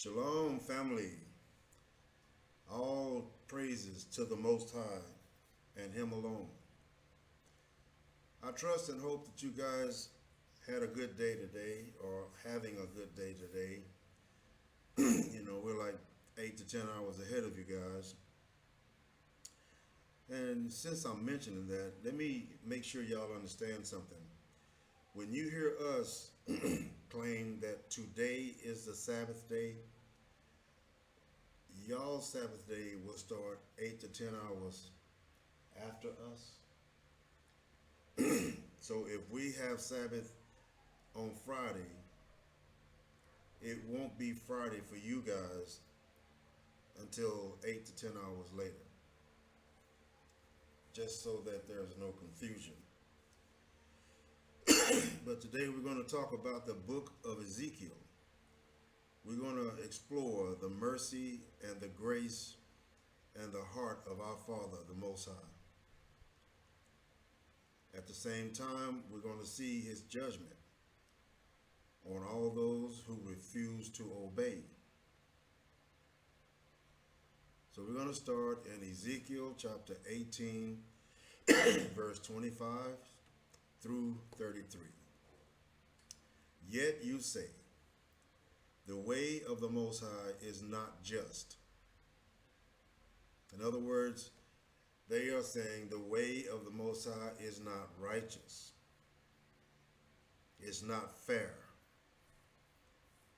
Shalom, family. All praises to the Most High and Him alone. I trust and hope that you guys had a good day today or having a good day today. We're like 8 to 10 hours ahead of you guys. And since I'm mentioning that, let me make sure y'all understand something. When you hear us claim that today is the Sabbath day, y'all Sabbath day will start 8 to 10 hours after us. So if we have Sabbath on Friday, it won't be Friday for you guys until 8 to 10 hours later. Just so that there's no confusion. But today we're going to talk about the Book of Ezekiel. We're going to explore the mercy and the grace and the heart of our Father, the Most High. At the same time, we're going to see His judgment on all those who refuse to obey. So we're going to start in Ezekiel chapter 18, verse 25 through 33. Yet you say, the way of the Most High is not just. In other words, they are saying the way of the Most High is not righteous. It's not fair.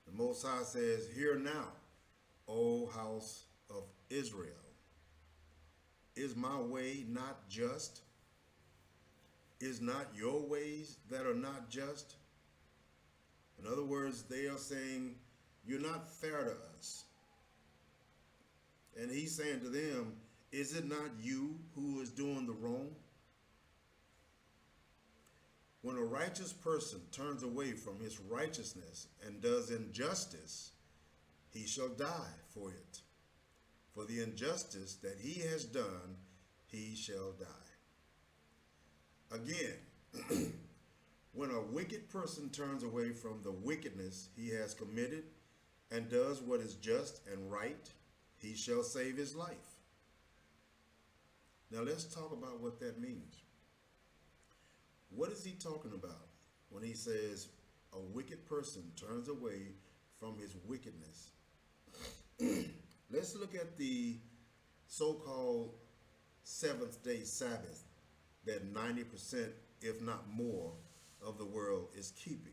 The Most High says, hear now, O house of Israel. Is my way not just? Is not your ways that are not just? In other words, they are saying, you're not fair to us. And He's saying to them, is it not you who is doing the wrong? When a righteous person turns away from his righteousness and does injustice, he shall die for it. For the injustice that he has done, he shall die. Again, when a wicked person turns away from the wickedness he has committed and does what is just and right, he shall save his life. Now let's talk about what that means. What is he talking about when he says a wicked person turns away from his wickedness? Let's look at the so-called seventh-day Sabbath that 90%, if not more, of the world is keeping.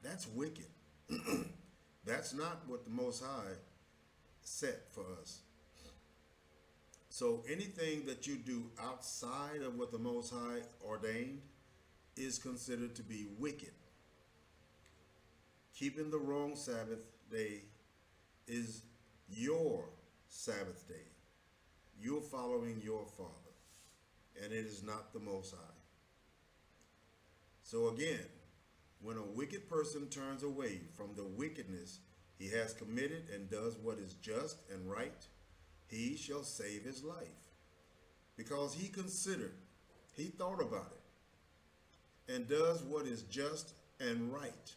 That's wicked. That's not what the Most High set for us. So anything that you do outside of what the Most High ordained is considered to be wicked. Keeping the wrong Sabbath day is your Sabbath day. You're following your Father, and it is not the Most High. So again, when a wicked person turns away from the wickedness he has committed and does what is just and right, he shall save his life. Because he considered, he thought about it, and does what is just and right.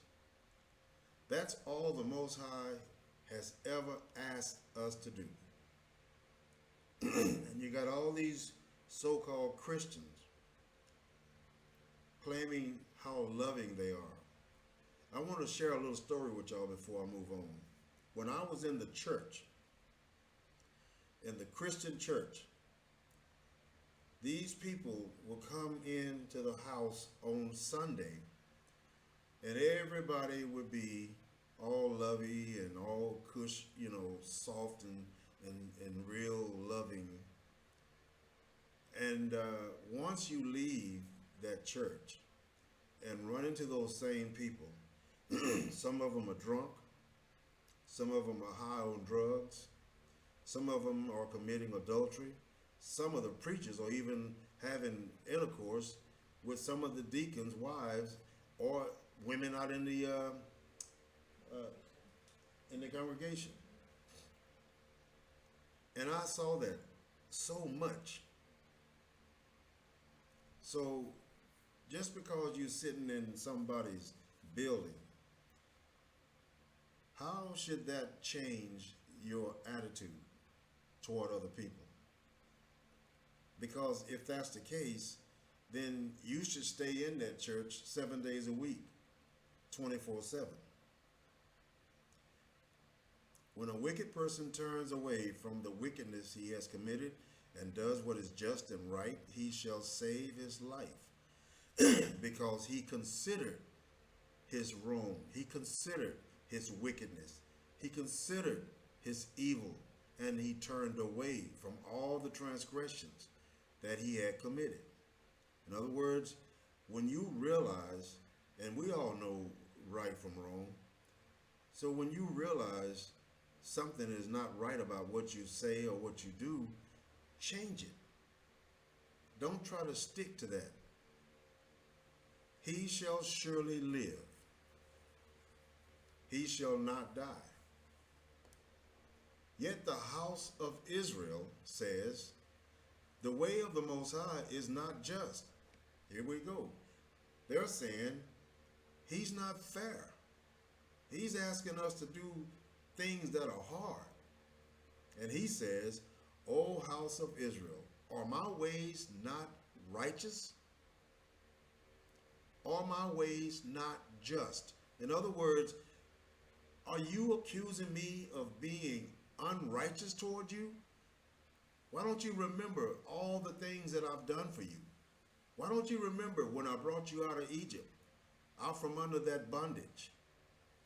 That's all the Most High has ever asked us to do. And you got all these so-called Christians claiming how loving they are. I want to share a little story with y'all before I move on. When I was in the church, in the Christian church, these people will come into the house on Sunday, and everybody would be all lovey and all cush, soft and real loving. And once you leave that church and run into those same people, some of them are drunk, some of them are high on drugs, some of them are committing adultery, some of the preachers are even having intercourse with some of the deacons' wives or women out in the congregation. And I saw that so much. So just because you're sitting in somebody's building how should that change your attitude toward other people? Because if that's the case, then you should stay in that church 7 days a week, 24/7. When a wicked person turns away from the wickedness he has committed and does what is just and right, he shall save his life because he considered his wrong. He considered his wickedness. He considered his evil, and he turned away from all the transgressions that he had committed. In other words, when you realize, and we all know right from wrong, so when you realize something is not right about what you say or what you do, change it. Don't try to stick to that. He shall surely live. He shall not die. Yet the house of Israel says, the way of the Most High is not just. Here we go. They're saying he's not fair. He's asking us to do things that are hard. And he says, O house of Israel, are my ways not righteous? Are my ways not just? In other words, are you accusing me of being unrighteous toward you? Why don't you remember all the things that I've done for you? Why don't you remember when I brought you out of Egypt, out from under that bondage?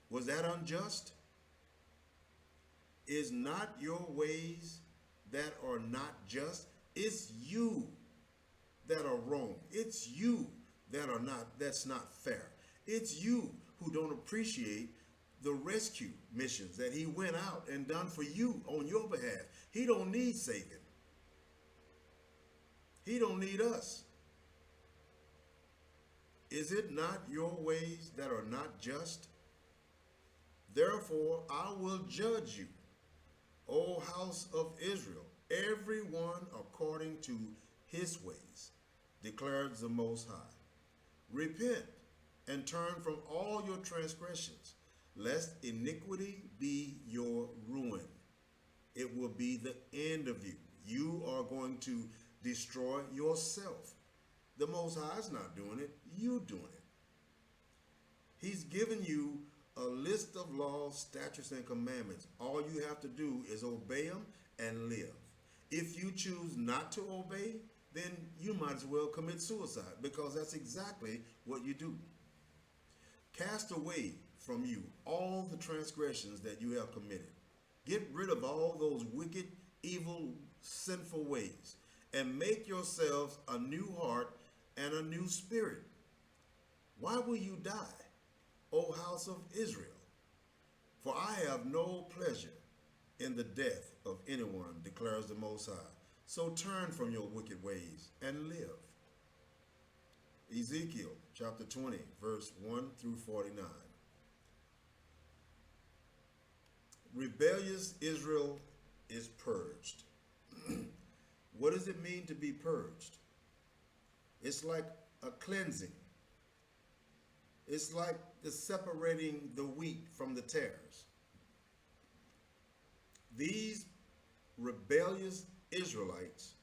Was that unjust? Is not your ways that are not just? It's you that are wrong. It's you that's not fair. It's you who don't appreciate the rescue missions that he went out and done for you on your behalf. He don't need saving. He don't need us. Is it not your ways that are not just? Therefore, I will judge you, O house of Israel, every one according to his ways, declares the Most High. Repent and turn from all your transgressions, lest iniquity be your ruin. It will be the end of you. You are going to destroy yourself. The Most High is not doing it. You doing it. He's given you a list of laws, statutes, and commandments. All you have to do is obey them and live. If you choose not to obey, then you might as well commit suicide, because that's exactly what you do. Cast away from you all the transgressions that you have committed. Get rid of all those wicked, evil, sinful ways, and make yourselves a new heart and a new spirit. Why will you die, O house of Israel? For I have no pleasure in the death of anyone, declares the Most High. So turn from your wicked ways and live. Ezekiel chapter 20, verse 1 through 49. Rebellious Israel is purged. What does it mean to be purged? It's like a cleansing. It's like the separating the wheat from the tares. These rebellious Israelites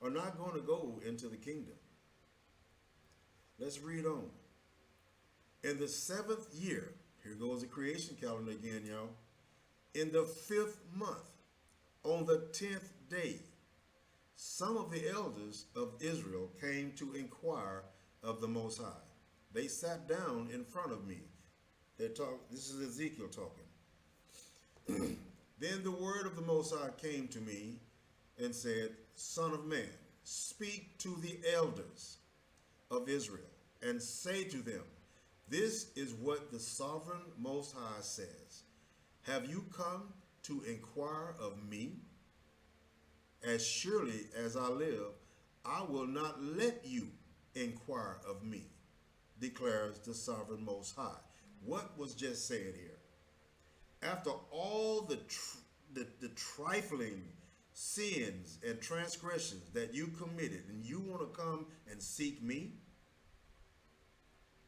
are not going to go into the kingdom. Let's read on. In the 7th year, here goes the creation calendar again, y'all. In the 5th month, on the 10th day, some of the elders of Israel came to inquire of the Most High. They sat down in front of me. This is Ezekiel talking. Then the word of the Most High came to me and said, Son of man, speak to the elders of Israel and say to them, this is what the sovereign Most High says. Have you come to inquire of me? As surely as I live, I will not let you inquire of me, declares the sovereign Most High. What was just said here? After all the trifling sins and transgressions that you committed, and you want to come and seek me,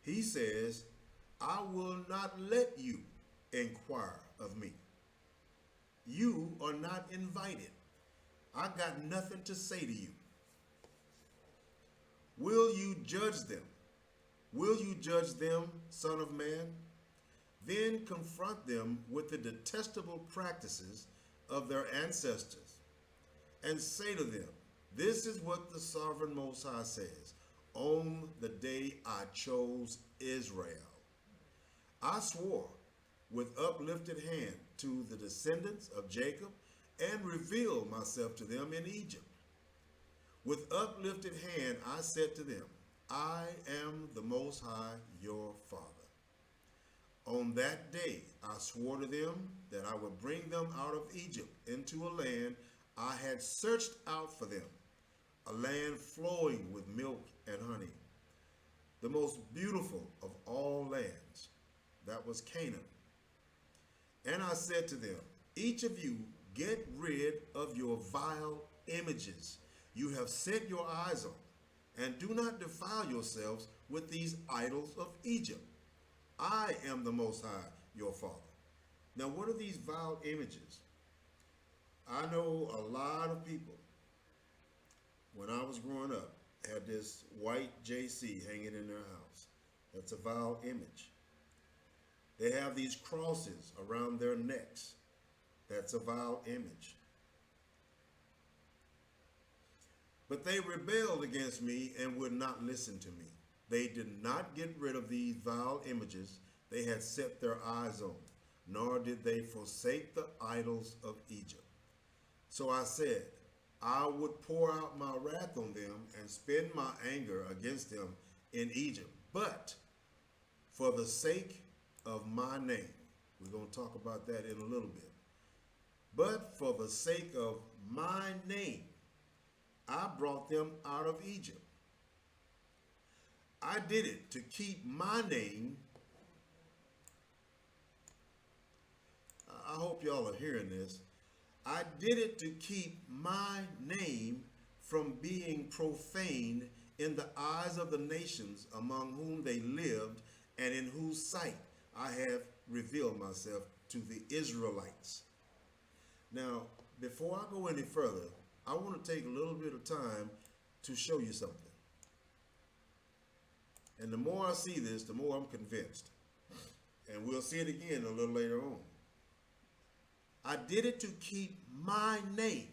he says, I will not let you inquire of me. You are not invited. I got nothing to say to you. Will you judge them? Will you judge them, Son of Man? Then confront them with the detestable practices of their ancestors and say to them, this is what the sovereign Most High says. On the day I chose Israel, I swore with uplifted hand to the descendants of Jacob and revealed myself to them in Egypt. With uplifted hand I said to them, I am the Most High, your Father. On that day I swore to them that I would bring them out of Egypt into a land I had searched out for them, a land flowing with milk and honey, the most beautiful of all lands. That was Canaan. And I said to them, each of you get rid of your vile images you have set your eyes on, and do not defile yourselves with these idols of Egypt. I am the Most High, your Father. Now, what are these vile images? I know a lot of people, when I was growing up, had this white JC hanging in their house. That's a vile image. They have these crosses around their necks. That's a vile image. But they rebelled against me and would not listen to me. They did not get rid of these vile images they had set their eyes on, nor did they forsake the idols of Egypt. So I said, I would pour out my wrath on them and spend my anger against them in Egypt. But for the sake of my name, we're going to talk about that in a little bit. But for the sake of my name, I brought them out of Egypt. I did it to keep my name. I hope y'all are hearing this. I did it to keep my name from being profaned in the eyes of the nations among whom they lived, and in whose sight I have revealed myself to the Israelites. Now, before I go any further, I want to take a little bit of time to show you something. And the more I see this, the more I'm convinced. And we'll see it again a little later on. I did it to keep my name.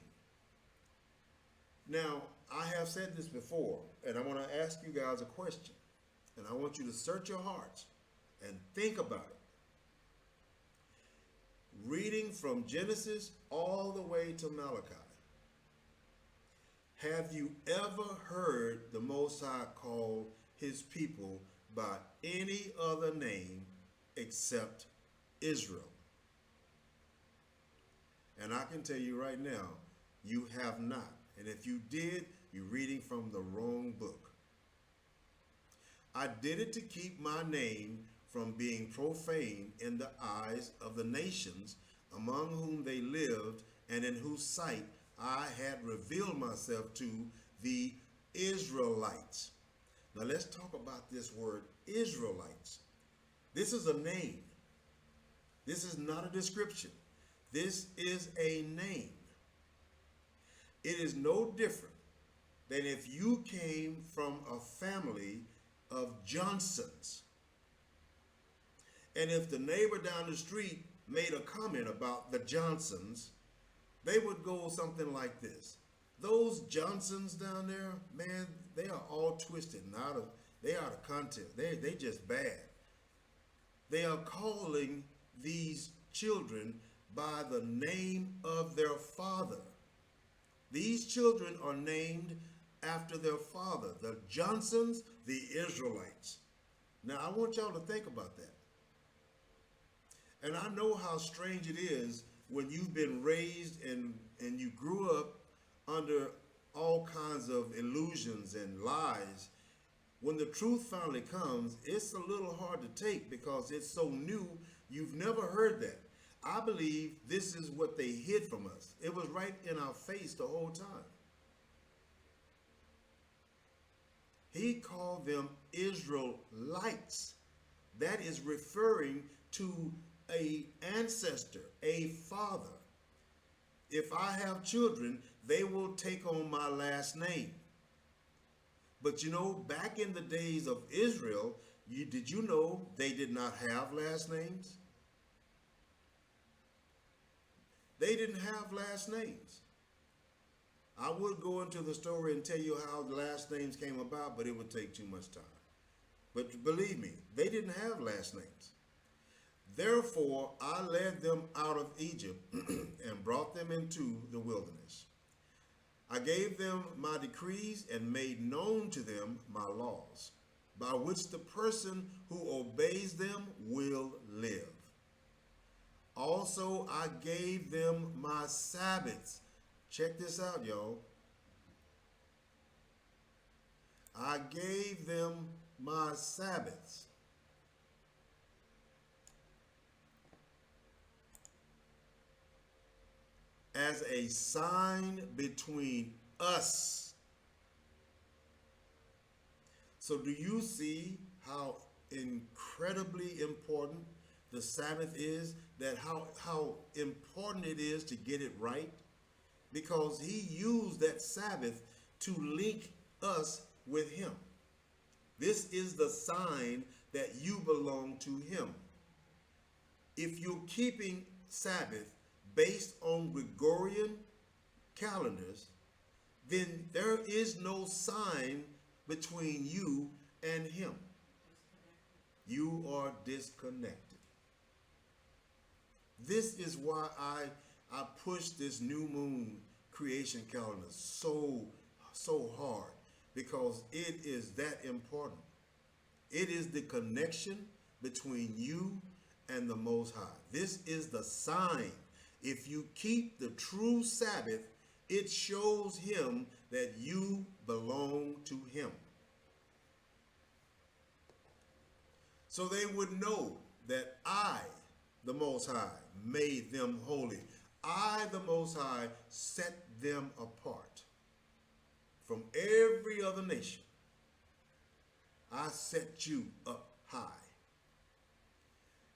Now, I have said this before, and I want to ask you guys a question. And I want you to search your hearts and think about it. Reading from Genesis all the way to Malachi, have you ever heard the Most High call his people by any other name except Israel? And I can tell you right now, you have not. And if you did, you're reading from the wrong book. I did it to keep my name from being profaned in the eyes of the nations among whom they lived, and in whose sight I had revealed myself to the Israelites. Now let's talk about this word Israelites. This is a name. This is not a description. This is a name. It is no different than if you came from a family of Johnsons, and if the neighbor down the street made a comment about the Johnsons, they would go something like this. Those Johnsons down there, man, they are all twisted and they out of context. They just bad. They are calling these children by the name of their father. These children are named after their father, the Johnsons, the Israelites. Now, I want y'all to think about that. And I know how strange it is when you've been raised and you grew up under all kinds of illusions and lies. When the truth finally comes, it's a little hard to take because it's so new. You've never heard that. I believe this is what they hid from us. It was right in our face the whole time. He called them Israelites. That is referring to a ancestor, a father. If I have children, they will take on my last name. But you know, back in the days of Israel, did you know they did not have last names? They didn't have last names. I would go into the story and tell you how the last names came about, but it would take too much time. But believe me, they didn't have last names. Therefore, I led them out of Egypt and brought them into the wilderness. I gave them my decrees and made known to them my laws, by which the person who obeys them will live. Also, I gave them my Sabbaths. Check this out, y'all. I gave them my Sabbaths. As a sign between us. So do you see how incredibly important the Sabbath is? That how important it is to get it right? Because he used that Sabbath to link us with him. This is the sign that you belong to him. If you're keeping Sabbath based on Gregorian calendars, then there is no sign between you and him. You are disconnected. This is why I push this new moon creation calendar so hard, because it is that important. It is the connection between you and the Most High. This is the sign. If you keep the true Sabbath, it shows him that you belong to him. So they would know that I, the Most High, made them holy. I, the Most High, set them apart from every other nation. I set you up high.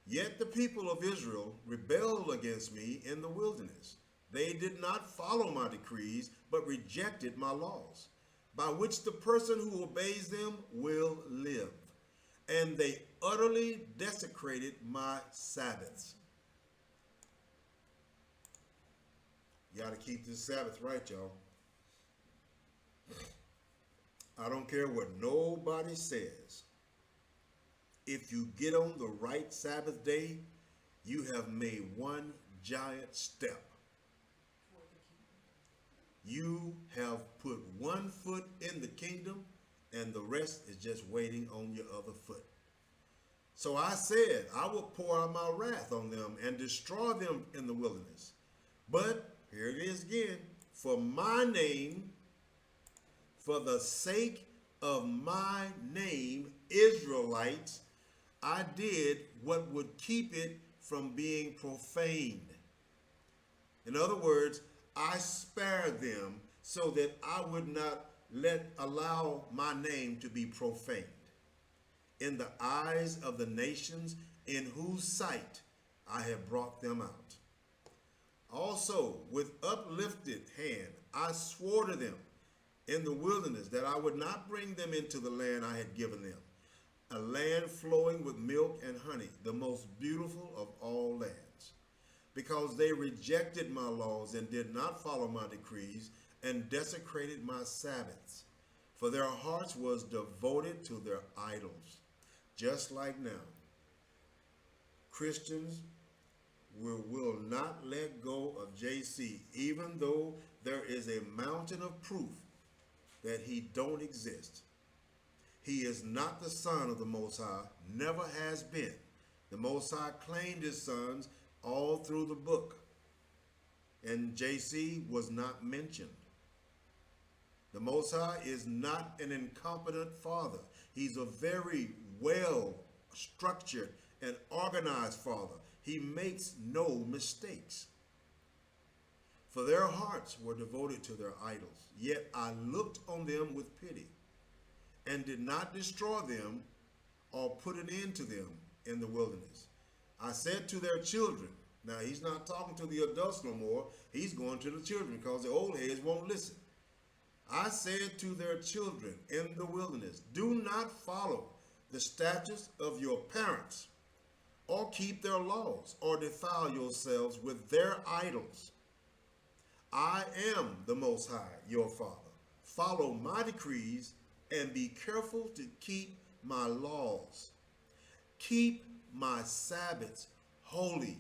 Yet the people of Israel rebelled against me in the wilderness. They did not follow my decrees, but rejected my laws, by which the person who obeys them will live. And they utterly desecrated my Sabbaths. You got to keep this Sabbath right, y'all. I don't care what nobody says. If you get on the right Sabbath day, you have made one giant step. You have put one foot in the kingdom, and the rest is just waiting on your other foot. So I said, I will pour out my wrath on them and destroy them in the wilderness. But here it is again, for my name, for the sake of my name, Israelites, I did what would keep it from being profaned. In other words, I spared them so that I would not allow my name to be profaned in the eyes of the nations in whose sight I have brought them out. Also, with uplifted hand, I swore to them in the wilderness that I would not bring them into the land I had given them, a land flowing with milk and honey, the most beautiful of all lands, because they rejected my laws and did not follow my decrees and desecrated my Sabbaths, for their hearts was devoted to their idols. Just like now, Christians will not let go of JC, even though there is a mountain of proof that he don't exist. He is not the son of the Most High, never has been. The Most High claimed his sons all through the book, and JC was not mentioned. The Most High is not an incompetent father. He's a very well-structured and organized father. He makes no mistakes. For their hearts were devoted to their idols. Yet I looked on them with pity and did not destroy them or put an end to them in the wilderness. I said to their children. Now, he's not talking to the adults no more. He's going to the children because the old heads won't listen. I said to their children in the wilderness, do not follow the statutes of your parents, or keep their laws, or defile yourselves with their idols. I am the Most High, your Father. Follow my decrees and be careful to keep my laws. Keep my Sabbaths holy.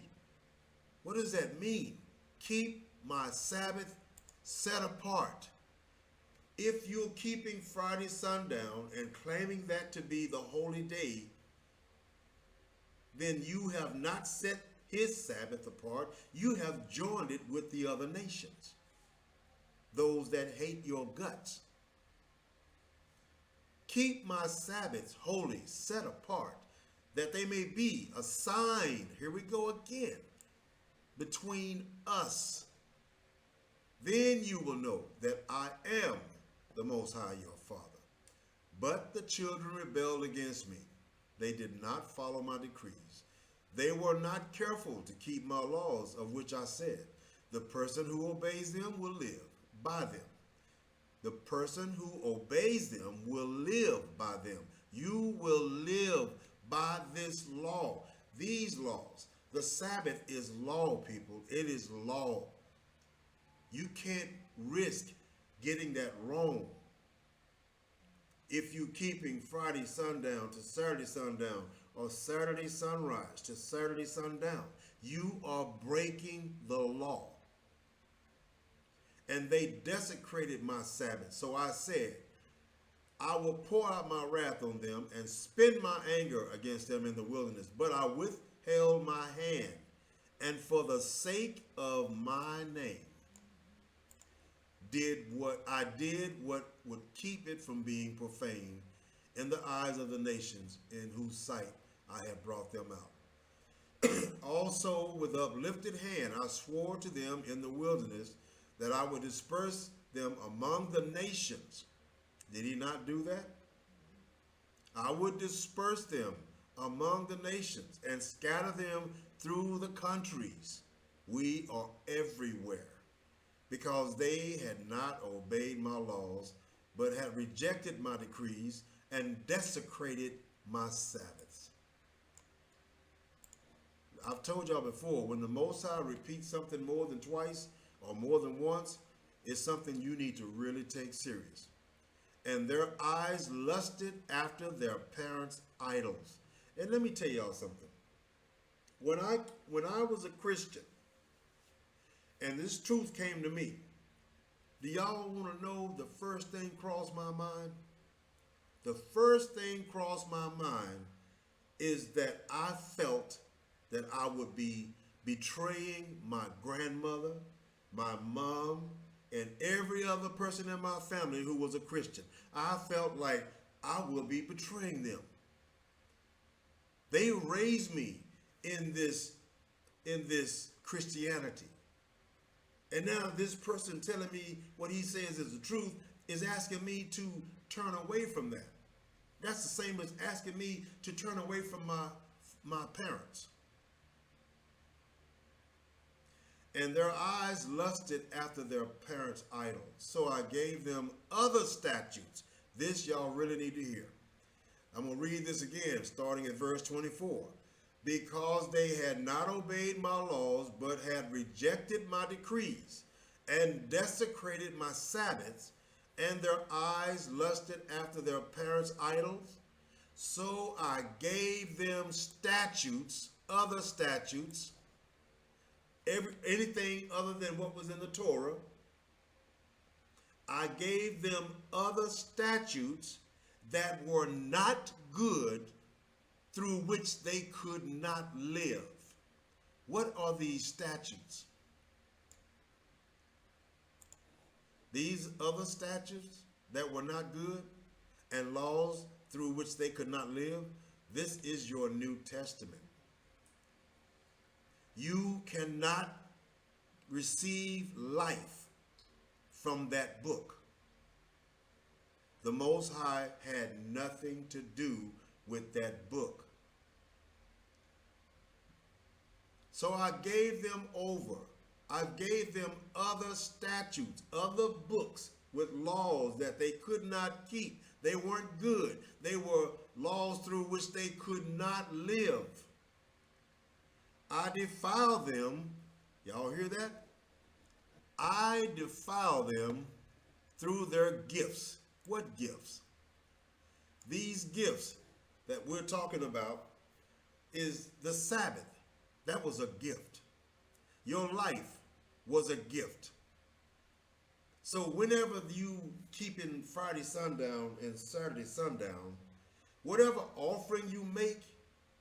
What does that mean? Keep my Sabbath set apart. If you're keeping Friday sundown and claiming that to be the holy day, then you have not set his Sabbath apart. You have joined it with the other nations, those that hate your guts. Keep my Sabbaths holy, set apart, that they may be a sign, here we go again, between us. Then you will know that I am the Most High, your Father. But the children rebelled against me. They did not follow my decrees. They were not careful to keep my laws, of which I said, the person who obeys them will live by them. The person who obeys them will live by them. You will live by this law, these laws. The Sabbath is law, people. It is law. You can't risk getting that wrong. If you're keeping Friday sundown to Saturday sundown, or Saturday sunrise to Saturday sundown, you are breaking the law. And they desecrated my Sabbath. So I said, I will pour out my wrath on them and spend my anger against them in the wilderness. But I withheld my hand, and for the sake of my name, did what would keep it from being profaned in the eyes of the nations in whose sight I have brought them out. Also with uplifted hand I swore to them in the wilderness that I would disperse them among the nations. Did he not do that? I would disperse them among the nations and scatter them through the countries. We are everywhere, because they had not obeyed my laws, but had rejected my decrees and desecrated my Sabbaths. I've told y'all before, when the Most High repeats something more than twice or more than once, it's something you need to really take serious. And their eyes lusted after their parents' idols. And let me tell y'all something. When I was a Christian, and this truth came to me, do y'all want to know the first thing crossed my mind? The first thing crossed my mind is that I felt that I would be betraying my grandmother, my mom, and every other person in my family who was a Christian. I felt like I will be betraying them. They raised me in this Christianity. And now this person telling me what he says is the truth is asking me to turn away from that. That's the same as asking me to turn away from my parents. And their eyes lusted after their parents' idols. So I gave them other statutes. This y'all really need to hear. I'm going to read this again, starting at verse 24. Because they had not obeyed my laws, but had rejected my decrees, and desecrated my Sabbaths, and their eyes lusted after their parents' idols, so I gave them statutes, other statutes, anything other than what was in the Torah. I gave them other statutes that were not good, through which they could not live. What are these statutes? These other statutes that were not good and laws through which they could not live, this is your New Testament. You cannot receive life from that book. The Most High had nothing to do with that book. So I gave them over. I gave them other statutes, other books with laws that they could not keep. They weren't good. They were laws through which they could not live. I defile them. Y'all hear that? I defile them through their gifts. What gifts? These gifts that we're talking about is the Sabbath. That was a gift. Your life was a gift. So whenever you keep in Friday sundown and Saturday sundown, whatever offering you make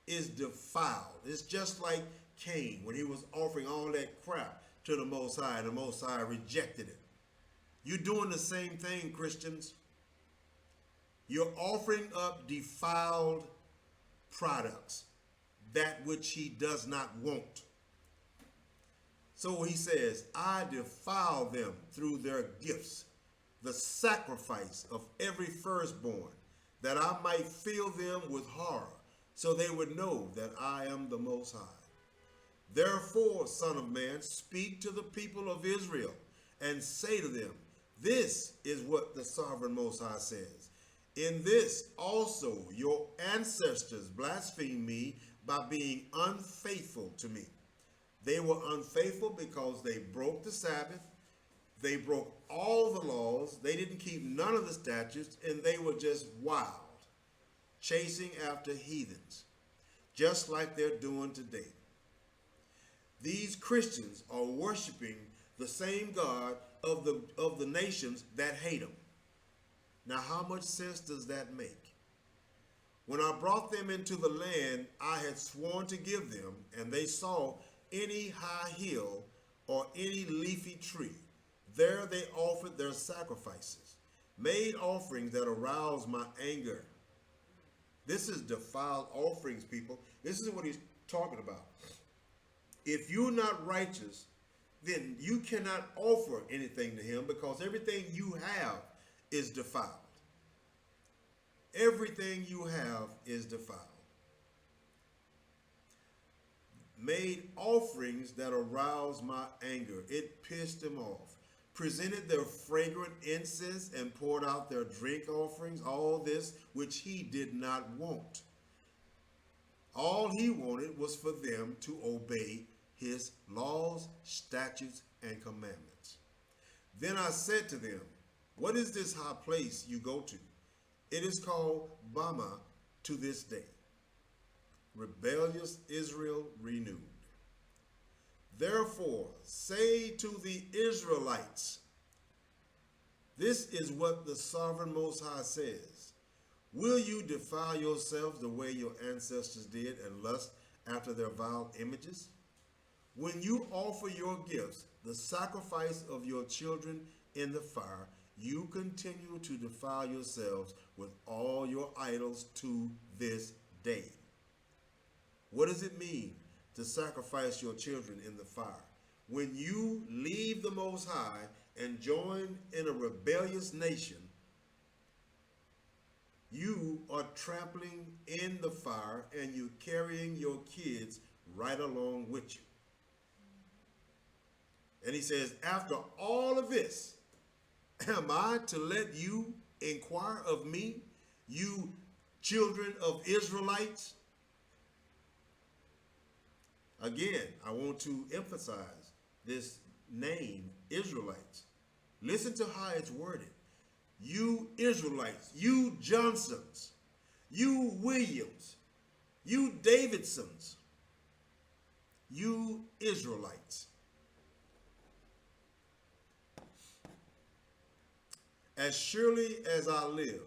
is defiled. It's just like Cain when he was offering all that crap to the Most High, and the Most High rejected it. You're doing the same thing, Christians. You're offering up defiled products, that which he does not want. So he says, I defile them through their gifts, the sacrifice of every firstborn, that I might fill them with horror, so they would know that I am the Most High. Therefore, Son of Man, speak to the people of Israel and say to them, this is what the sovereign Most High says. In this also your ancestors blasphemed me by being unfaithful to me. They were unfaithful because they broke the Sabbath. They broke all the laws. They didn't keep none of the statutes, and they were just wild, chasing after heathens, just like they're doing today. These Christians are worshiping the same God of the nations that hate them. Now, how much sense does that make? When I brought them into the land I had sworn to give them, and they saw any high hill or any leafy tree, there they offered their sacrifices, made offerings that aroused my anger. This is defiled offerings, people. This is what he's talking about. If you're not righteous, then you cannot offer anything to him, because everything you have is defiled. Everything you have is defiled. Made offerings that aroused my anger. It pissed him off. Presented their fragrant incense and poured out their drink offerings, all this which he did not want. All he wanted was for them to obey his laws, statutes, and commandments. Then I said to them, what is this high place you go to? It is called Bama to this day. Rebellious Israel renewed. Therefore, say to the Israelites, this is what the sovereign Most High says. Will you defile yourselves the way your ancestors did and lust after their vile images? When you offer your gifts, the sacrifice of your children in the fire, you continue to defile yourselves with all your idols to this day. What does it mean to sacrifice your children in the fire? When you leave the Most High and join in a rebellious nation, you are trampling in the fire, and you're carrying your kids right along with you. And he says, after all of this, am I to let you inquire of me, you children of Israelites? Again, I want to emphasize this name, Israelites. Listen to how it's worded. You Israelites, you Johnsons, you Williams, you Davidsons, you Israelites. As surely as I live,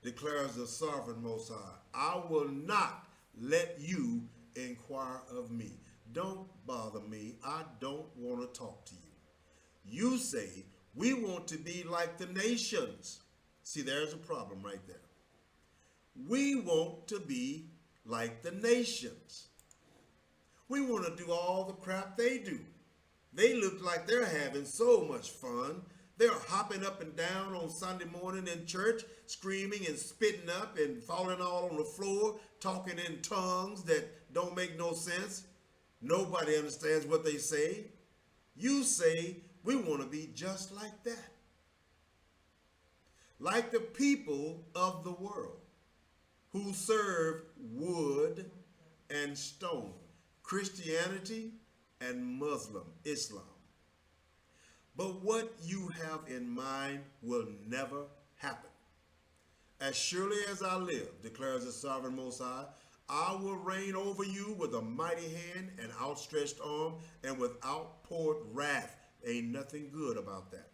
declares the sovereign Most High, I will not let you inquire of me. Don't bother me. I don't want to talk to you. You say, we want to be like the nations. See, there's a problem right there. We want to be like the nations. We want to do all the crap they do. They look like they're having so much fun. They're hopping up and down on Sunday morning in church, screaming and spitting up and falling all on the floor, talking in tongues that don't make no sense. Nobody understands what they say. You say we want to be just like that. Like the people of the world who serve wood and stone, Christianity and Islam. But what you have in mind will never happen. As surely as I live, declares the sovereign Most High, I will reign over you with a mighty hand and outstretched arm and with outpoured wrath. Ain't nothing good about that.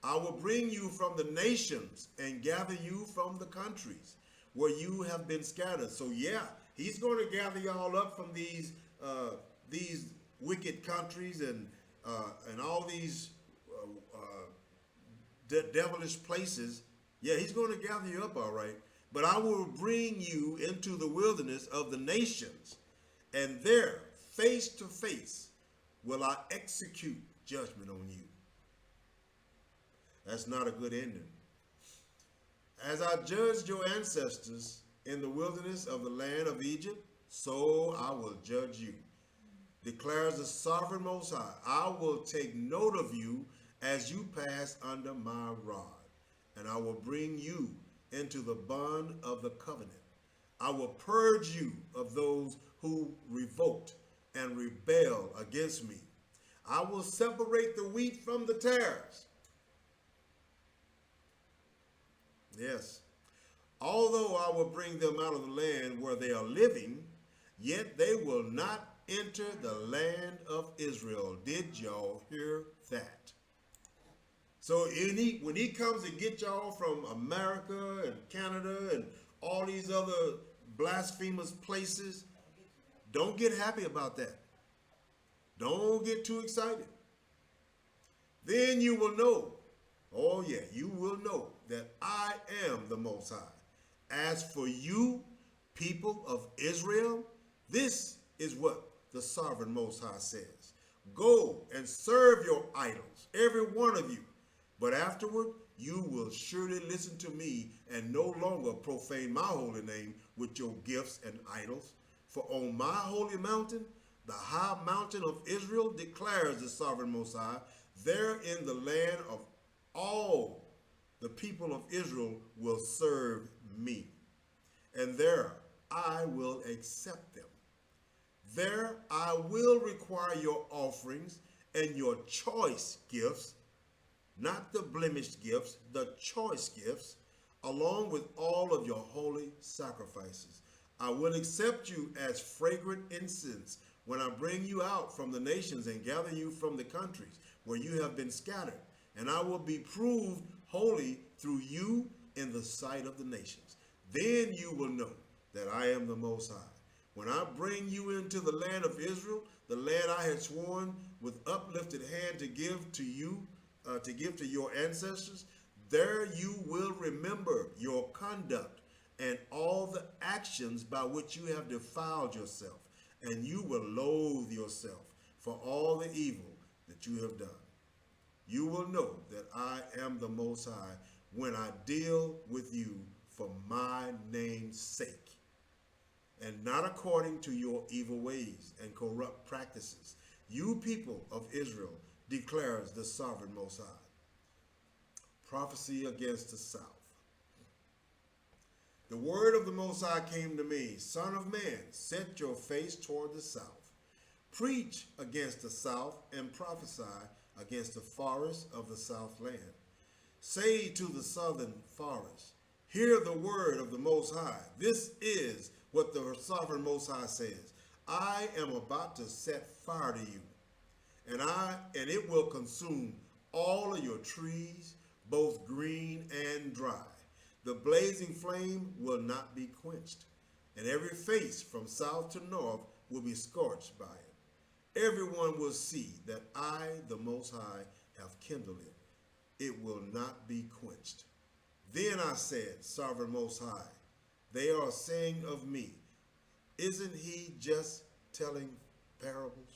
I will bring you from the nations and gather you from the countries where you have been scattered. So yeah, he's going to gather y'all up from these wicked countries and all these devilish places. Yeah, he's going to gather you up, all right. But I will bring you into the wilderness of the nations, and there, face to face, will I execute judgment on you. That's not a good ending. As I judged your ancestors in the wilderness of the land of Egypt, so I will judge you, declares the sovereign Most High. I will take note of you as you pass under my rod, and I will bring you into the bond of the covenant. I will purge you of those who revolt and rebel against me. I will separate the wheat from the tares. Yes. Although I will bring them out of the land where they are living, yet they will not enter the land of Israel. Did y'all hear that? So when he comes to get y'all from America and Canada and all these other blasphemous places, don't get happy about that. Don't get too excited. Then you will know, oh yeah, you will know that I am the Most High. As for you, people of Israel, this is what the sovereign Most High says. Go and serve your idols, every one of you. But afterward, you will surely listen to me and no longer profane my holy name with your gifts and idols. For on my holy mountain, the high mountain of Israel, declares the sovereign Most High, there in the land of all the people of Israel will serve me. And there I will accept them. There I will require your offerings and your choice gifts, not the blemished gifts, the choice gifts, along with all of your holy sacrifices. I will accept you as fragrant incense when I bring you out from the nations and gather you from the countries where you have been scattered. And I will be proved holy through you in the sight of the nations. Then you will know that I am the Most High. When I bring you into the land of Israel, the land I had sworn with uplifted hand to give to you, to give to your ancestors, there you will remember your conduct and all the actions by which you have defiled yourself, and you will loathe yourself for all the evil that you have done. You will know that I am the Most High when I deal with you for my name's sake, and not according to your evil ways and corrupt practices. You people of Israel, declares the sovereign Most High. Prophecy against the south. The word of the Most High came to me, Son of man, set your face toward the south. Preach against the south and prophesy against the forest of the south land. Say to the southern forest, hear the word of the Most High. This is what the sovereign Most High says. I am about to set fire to you, and it will consume all of your trees, both green and dry. The blazing flame will not be quenched, and every face from south to north will be scorched by it. Everyone will see that I, the Most High, have kindled it. It will not be quenched. Then I said, Sovereign Most High, they are saying of me, isn't he just telling parables?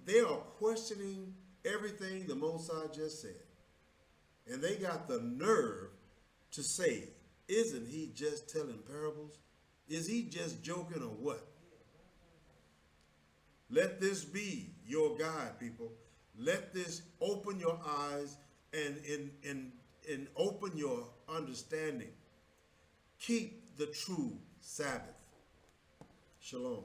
They are questioning everything the Most High just said. And they got the nerve to say, isn't he just telling parables? Is he just joking or what? Let this be your guide, people. Let this open your eyes and open your understanding. Keep the true Sabbath. Shalom.